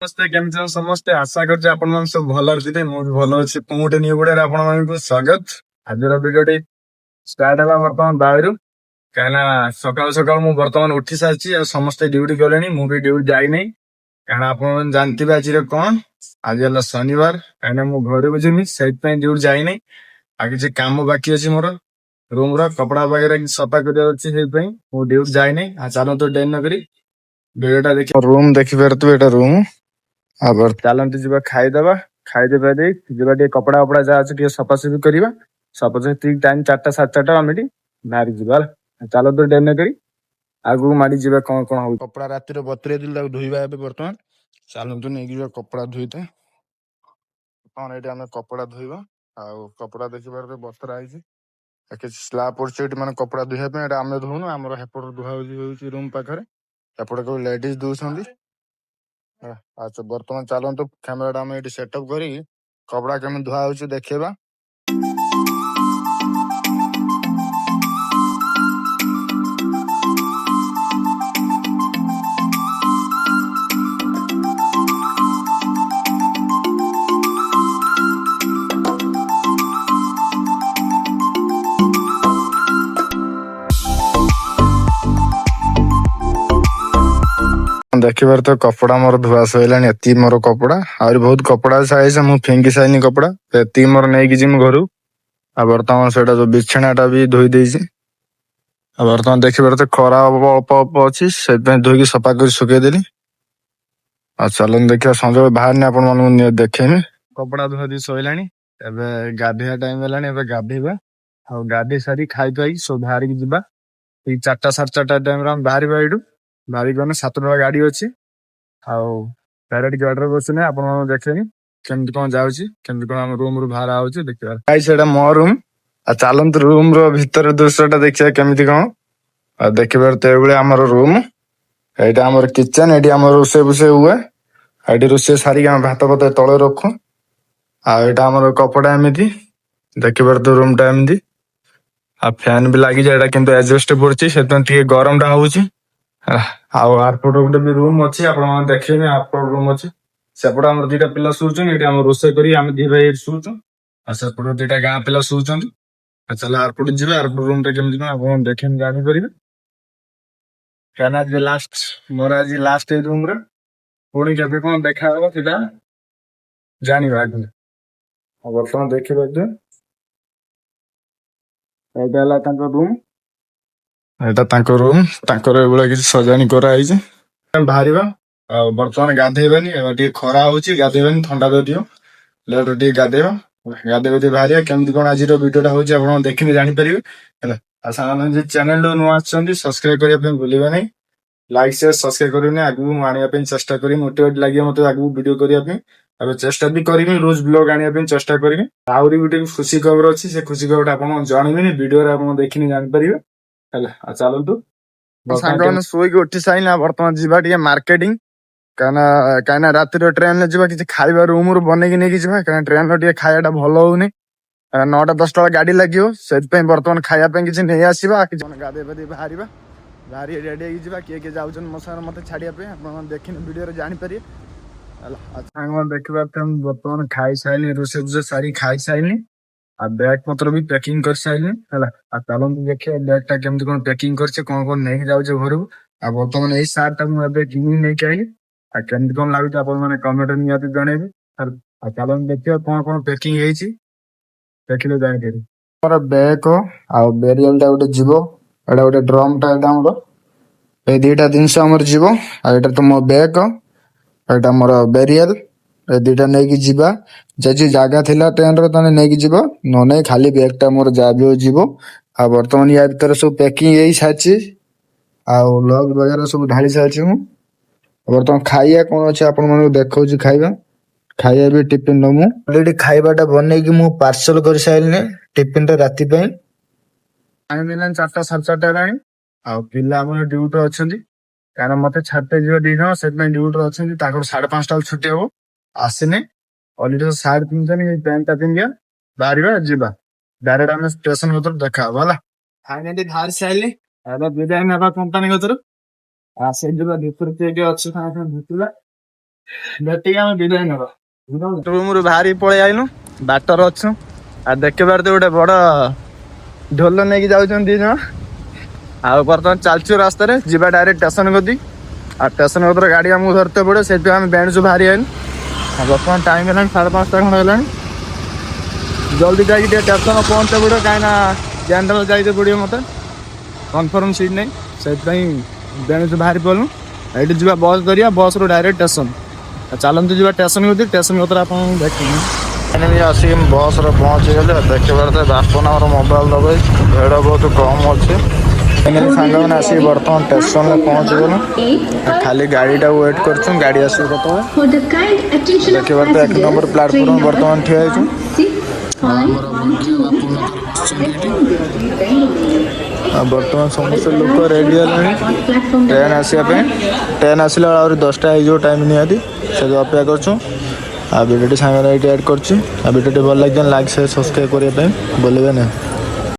ସମସ୍ତେ କେମିତି ଅଛନ୍ତି? ସମସ୍ତେ ଆଶା କରୁଛି ଆପଣ ମାନେ ସବୁ ଭଲରେ ଥିବେ। ମୁଁ ବି ଭଲ ଅଛି। ମୁଁ ଗୋଟେ ନିଉ ଭିଡିଓରେ ଆପଣ ମାନଙ୍କୁ ସ୍ୱାଗତ। ଆଜିର ଭିଡିଓଟି ଷ୍ଟାର୍ଟ ହେଲା ବର୍ତ୍ତମାନ ବାହାରୁ, କାହିଁକିନା ସକାଳୁ ସକାଳୁ ମୁଁ ବର୍ତ୍ତମାନ ଉଠି ସାରିଛି ଆଉ ସମସ୍ତେ ଡ୍ୟୁଟି ଗଲେଣି। ମୁଁ ବି ଡ୍ୟୁଟି ଯାଇନାହିଁ, କାରଣ ଆପଣ ମାନେ ଜାଣିଥିବେ ଆଜିର କଣ, ଆଜି ହେଲା ଶନିବାର। କାହିଁକିନା ମୁଁ ଘରକୁ ଯିବି, ସେଇଥିପାଇଁ ଡ୍ୟୁଟି ଯାଇନାହିଁ। ଆଉ କିଛି କାମ ବାକି ଅଛି ମୋର, ରୁମ ର କପଡା ବଗେରା କିଛି ସଫା କରିବାର ଅଛି, ସେଇଥିପାଇଁ ମୁଁ ଡ୍ୟୁଟି ଯାଇନାହିଁ। ଆଉ ଚାଲନ୍ତୁ ଡେରି ନକରି ଭିଡିଓଟା ଦେଖି ରୁମ ଦେଖିପାରୁଥିବେ, ଏଇଟା ରୁମ। ଆଉ ଚାଲନ୍ତୁ ଯିବା ଖାଇଦବା। ଖାଇଦେବା ଦେଇ ଯିବା ଟିକେ କପଡା ଫପଡା ଯାହା ଅଛି ଟିକେ ସଫାସଫି କରିବା। ସଫାସଫି ଠିକ ଟାଇମ 4ଟା 4:30 ଆମେ ଏଠି ବାହାରି ଯିବା ହେଲା। ଚାଲନ୍ତୁ ଡେରି ନକରି ଆଗକୁ ମାଡି ଯିବା। କଣ କଣ ହଉଛି କପଡା ରାତିରେ ବତୁରେଇ ଦେଲି, ତାକୁ ଧୋଇବା ଏବେ ବର୍ତ୍ତମାନ। ଚାଲନ୍ତୁ ନେଇକି ଯିବା କପଡା ଧୋଇତେ। କଣ ଏଇଠି ଆମେ କପଡା ଧୋଇବା। ଆଉ କପଡା ଦେଖିବାରେ ବତରା ହେଇଛି, କିଛି ସ୍ଲାବ ପଡିଛି ଏଠି ମାନେ କପଡା ଧୋଇବା ପାଇଁ। ଏଇଟା ଆମେ ଧୋଉନୁ, ଆମର ହେପଟ ଧୁଆ ହଉଛି ରୁମ ପାଖରେ। ଏପଟେ କେବଳ ଲେଡିଜ ଧୋଉଛନ୍ତି। ଆଚ୍ଛା ବର୍ତ୍ତମାନ ଚାଲନ୍ତୁ କ୍ୟାମେରାଟା ଆମେ ଏଠି ସେଟଅପ୍ କରି କପଡା କେମିତି ଧୁଆ ହଉଛି ଦେଖେଇବା। ଦେଖିବାର ତ କପଡା ମୋର ଧୁଆ ସଇଲାଣି। ଏତିକି ମୋର କପଡା, ଆହୁରି ବହୁତ କପଡା ସାଇଜ ମୁଁ ଫିଙ୍ଗି ସାଇନି କପଡା। ଏତିକି ମୋର ନେଇକି ଯିବି ଘରୁ। ଆଉ ବର୍ତ୍ତମାନ ସେଇଟା ଯୋଉ ବିଛଣା ଟା ବି ଧୋଇ ଦେଇଛି। ଆଉ ବର୍ତ୍ତମାନ ଦେଖିବାର ତ ଖରା ଅଳ୍ପ ଅଳ୍ପ ଅଛି, ସେଥିପାଇଁ ଧୋଇକି ସଫା କରି ଶୁଖେଇଦେଲି। ଆଉ ଚାଲନ୍ତୁ ଦେଖିବା, ସଞ୍ଜବେଳେ ବାହାରିନି ଆପଣ ମାନଙ୍କୁ ଦେଖେଇମି। କପଡା ଧୁଆ ଧୁଇ ସଇଲାଣି, ଏବେ ଗାଧେଇବା ଟାଇମ ହେଲାଣି। ଏବେ ଗାଧେଇବା, ଆଉ ଗାଧେଇ ସାରି ଖାଇ ପାଇ ସବୁ ବାହାରିକି ଯିବା। ଏଇ 4ଟା 4:30 ଟାଇମରେ ଆମେ ବାହାରିବା ଏଇଠୁ। ବାହାରିକି ଗଲେ 7ଟା ଗାଡି ଅଛି। ଆଉ ଡାଇରେକ୍ଟ ଗାଡିରେ ବସିଲେ ଆପଣ ଦେଖେଇବି କେମିତି କଣ ଯାଉଛି, କେମିତି କଣ ଆମ ରୁମ ରୁ ବାହାର ହଉଛି ଦେଖିବା। ଭାଇ ସେଇଟା ମୋ ରୁମ। ଆଉ ଚାଲନ୍ତୁ ରୁମ ର ଭିତର ଦୃଶ୍ୟ ଟା ଦେଖିବା କେମିତି କଣ। ଆଉ ଦେଖିବାର ତ ଏଇଭଳିଆ ଆମର ରୁମ। ଏଇଟା ଆମର କିଚେନ, ଏଇଠି ଆମର ରୋଷେଇ ଫୋଷେଇ ହୁଏ। ଏଇଠି ରୋଷେଇ ସାରିକି ଆମେ ଭାତ ଫାତ ତଳେ ରଖୁ। ଆଉ ଏଇଟା ଆମର କପଡା ଏମିତି ଦେଖିପାରୁଥିବେ ରୁମ ଟା ଏମିତି। ଆଉ ଫ୍ୟାନ ବି ଲାଗିଛି, ଏଇଟା କିନ୍ତୁ ଆଡଜଷ୍ଟ ପଡୁଛି, ସେଥିପାଇଁ ଟିକେ ଗରମ ଟା ହଉଛି। ଆଉ ଆରପଟ ଗୋଟେ ବି ରୁମ ଅଛି, ଆପଣ ଦେଖେଇବେ। ଆରପଟ ରୁମ ଅଛି, ସେପଟେ ଆମର 2ଟା ପିଲା ଶୋଉଛନ୍ତି। ଏଠି ଆମର ରୋଷେଇ କରି ଆମେ 2 ଭାଇ ଏଠି ଶୋଉଛୁ। ଆଉ ସେପଟେ 2ଟା ଗାଁ ପିଲା ଶୋଉଛନ୍ତି। ଆଉ ଚାଲ ଆରପଟେ ଯିବେ। ଆରପଟ ରୁମ ଟା କେମିତି କଣ ଆପଣ ଦେଖେନି ଜାଣିପାରିବେ, କାହିଁକିନା ଆଜି ଲାଷ୍ଟ, ମୋର ଆଜି ଲାଷ୍ଟ ଏଇ ରୁମ ରେ। ପୁଣି କେବେ କଣ ଦେଖାହବ ସେଟା ଜାଣିବା ଆଗକୁ। ଆଉ ବର୍ତ୍ତମାନ ଦେଖିପାରୁଥିବେ ଏଇଟା ହେଲା ତାଙ୍କ ରୁମ। ଏଇଟା ତାଙ୍କ ରୁମ, ତାଙ୍କର ଏଇଭଳିଆ କିଛି ସଜାଣି କରାହେଇଛି। ବାହାରିବା। ଆଉ ବର୍ତ୍ତମାନ ଗାଧେଇବାନି, ଏବେ ଟିକେ ଖରା ହଉଛି, ଗାଧେଇବାନି ଥଣ୍ଡା ଧରିବ। ଲେଟ୍ ଟିକେ ଗାଧେଇବା, ଗାଧେଇ ଟିକେ ବାହାରିବା। କେମିତି କଣ ଆଜିର ଭିଡିଓଟା ହଉଛି ଆପଣ ଦେଖିଲେ ଜାଣିପାରିବେ ହେଲା। ଆଉ ସାଙ୍ଗମାନେ ଯଦି ଚ୍ୟାନେଲ ନୂଆ ଆସିଛନ୍ତି ସବସ୍କ୍ରାଇବ କରିବା ପାଇଁ ଭୁଲିବେ ନାହିଁ। ଲାଇକ୍ ସେୟାର ସବସ୍କ୍ରାଇବ କରିବେନି। ଆଗକୁ ମୁଁ ଆଣିବା ପାଇଁ ଚେଷ୍ଟା କରିବି, ମୋଟିଭେଟ ଲାଗିବ ମତେ ଆଗକୁ ଭିଡିଓ କରିବା ପାଇଁ। ଏବେ ଚେଷ୍ଟା ବି କରିବି ରୋଜ ବ୍ଲଗ ଆଣିବା ପାଇଁ ଚେଷ୍ଟା କରିବି। ଆହୁରି ଗୋଟେ ଖୁସି ଖବର ଅଛି, ସେ ଖୁସି ଖବରଟା ଆପଣଙ୍କୁ ଜଣେଇବିନି, ଭିଡିଓରେ ଆପଣ ଦେଖିନି ଜାଣିପାରିବେ ହେଲା। ଆଉ ଚାଲନ୍ତୁ, ସାଙ୍ଗମାନେ ଶୋଇକି ଉଠି ସାଇନା ବର୍ତ୍ତମାନ ଯିବା ଟିକେ ମାର୍କେଟିଂ। କାହିଁକିନା ରାତିରେ ଟ୍ରେନରେ ଯିବା, କିଛି ଖାଇବା ରୁମରୁ ବନେଇକି ନେଇକି ଯିବା। କାହିଁକିନା ଟ୍ରେନର ଟିକେ ଖାଇବାଟା ଭଲ ହଉନି। 9ଟା 10ଟା ବେଳେ ଗାଡି ଲାଗିବ, ସେଥିପାଇଁ ବର୍ତ୍ତମାନ ଖାଇବା ପାଇଁ କିଛି ନେଇ ଆସିବା। କିଛି ଗାଧେଇ ପାଧେଇ ବାହାରିବା, ବାହାରି ରେଡି ହେଇକି ଯିବା। କିଏ କିଏ ଯାଉଛନ୍ତି ମୋ ସାଙ୍ଗରେ ମତେ ଛାଡିବା ପାଇଁ ଆପଣ ଦେଖିନି ଭିଡିଓରେ ଜାଣିପାରିବେ ହେଲା। ସାଙ୍ଗମାନେ ଦେଖିପାରୁଥିବେ ମୁଁ ବର୍ତ୍ତମାନ ଖାଇସାରିଲି, ରୋଷେଇ ଫୋଷେଇ ସାରି ଖାଇସାରିଲି। ଆଉ ବ୍ୟାଗ ପତ୍ର ବି ପ୍ୟାକିଂ କରିସାରିଲି ହେଲା। ଆଉ ଚାଲନ୍ତୁ ଦେଖିବା ବ୍ୟାଗ ଟା କେମିତି କଣ ପ୍ୟାକିଂ କରିছে, କଣ କଣ ନେଇକି ଯାଉଛି ଘରକୁ। ଆଉ ବର୍ତ୍ତମାନ ଏଇ ସାର୍ଟ ଟା ମୁଁ ଏବେ କିଣିକି ନେଇକି ଆଇଲି। ଆଉ କେମିତି କଣ ଲାଗୁଛି ଆପଣ ମାନେ କମେଣ୍ଟ ନିହାତି ଜଣେଇବେ। ଆଉ ଚାଲନ୍ତୁ ଦେଖିବା କଣ କଣ ପ୍ୟାକିଂ ହେଇଛି, ଦେଖିଲେ ଜାଣିପାରିବେ। ଆମର ବ୍ୟାଗ ଆଉ ବେରିଏଲ ଟା ଗୋଟେ ଯିବ। ଏଇଟା ଗୋଟେ ଡ୍ରମ ଟା, ଏଇଟା ଆମର ଏଇ 2ଟା ଜିନିଷ ଆମର ଯିବ। ଆଉ ଏଇଟା ତ ମୋ ବ୍ୟାଗ, ଏଇଟା ମୋର ବେରିଏଲ। ଏ 2ଟା ନେଇକି ଯିବା। ଯଦି ଜାଗା ଥିଲା ଟ୍ରେନରେ ତାହେଲେ ନେଇକି ଯିବ, ନ ନାଇଁ ଖାଲି ବ୍ୟାଗ ଟା ମୋର ଯାହା ବି ଯିବ। ଆଉ ବର୍ତ୍ତମାନ ୟା ଭିତରେ ସବୁ ପ୍ୟାକିଂ ହେଇସାରିଛି। ଆଉ ଲଗ ବଗେରା ସବୁ ଢାଳି ସାରିଛି ମୁଁ। ବର୍ତ୍ତମାନ ଖାଇବା କଣ ଅଛି ଆପଣ ମାନଙ୍କୁ ଦେଖଉଛି। ଖାଇବା ବି ଟିଫିନ ନମୁ। ଅଲରେଡି ଖାଇବାଟା ବନେଇକି ମୁଁ ପାର୍ସଲ କରିସାରିଲିଣି ଟିଫିନ ଟା ରାତି ପାଇଁ। ଟାଇମ ହେଲାଣି 4ଟା 4:30 ହେଲାଣି। ଆଉ ପିଲା ଆମର ଡ୍ୟୁଟିରେ ଅଛନ୍ତି, କାରଣ ମତେ ଛାଡିତେ ଯିବେ 2 ଜଣ, ସେଥିପାଇଁ ଡ୍ୟୁଟିରେ ଅଛନ୍ତି। ତାଙ୍କର 5:30 ବେଳେ ଛୁଟି ହବ। ଆସିନେ ଅଲରେଡି ସାର୍ଟ ପିନ୍ଧିଛନ୍ତି, ଏଇ ପ୍ୟାଣ୍ଟ ଟା ପିନ୍ଧିବା, ବାହାରିବା ଯିବା। ଡାଇରେକ୍ଟ ଆମେ ଷ୍ଟେସନ କତିରୁ ଦେଖା ହବ ହେଲା। ଫାଇନାଲି ବାହାରି ସାରିଲି, ଏବେ ବିଦାୟ ନେବା କମ୍ପାନୀ କତିରୁ। ସେଇଠି ଯିବା ଭିତରୁ କିଏ କିଏ ଅଛି ସାଙ୍ଗେ ସାଙ୍ଗେ ଭେଟିବା। भेटिक आम विदाय नब रूम बाहरी पलि आइलु बाटर अच्छु आ देखे पारे तो गोटे बड़ ढोल नहीं जाऊँ दी जन आ बर्तमान चलचु रास्त जीवा डायरेक्ट स्टेशन गति आ स्टेशन गतर गाड़ी आमको धरते पड़े से बैंड बाहरी आइलु बर्तमान टाइम है 5:30 खंड है जल्दी जाकि स्टेशन पहुँचे पड़ो कहीं जनरल जाइए पड़ो मत कन्फर्म सीट नहीं से बेणुसु बाहरी पड़ू ये जी बस धरिया बस रू डायरेक्ट स्टेशन चलते जी स्टेशन गति स्टेशन गतर आप देखिए आसिक बस पहुँची गले देखते पारे बापन आम मोबाइल दबाई भेड़ बहुत कम अच्छे सांग मैंने आसिक बर्तमान स्टेशन में पहुँची गलु खाली गाड़ी वेट कर गाड़ी आस देखिए पारे 1 नंबर प्लाटफर्म बर्तमान ठिया बर्तमान समस्त लोक रेडी है ट्रेन आसापे ट्रेन आसला और 10टा हो टाइम निहाती से अपेक्षा करछूँ भिडियो सांगे एड कर भिडियो भल लगे लाइक शेयर सब्सक्राइब करने बोलिए ना।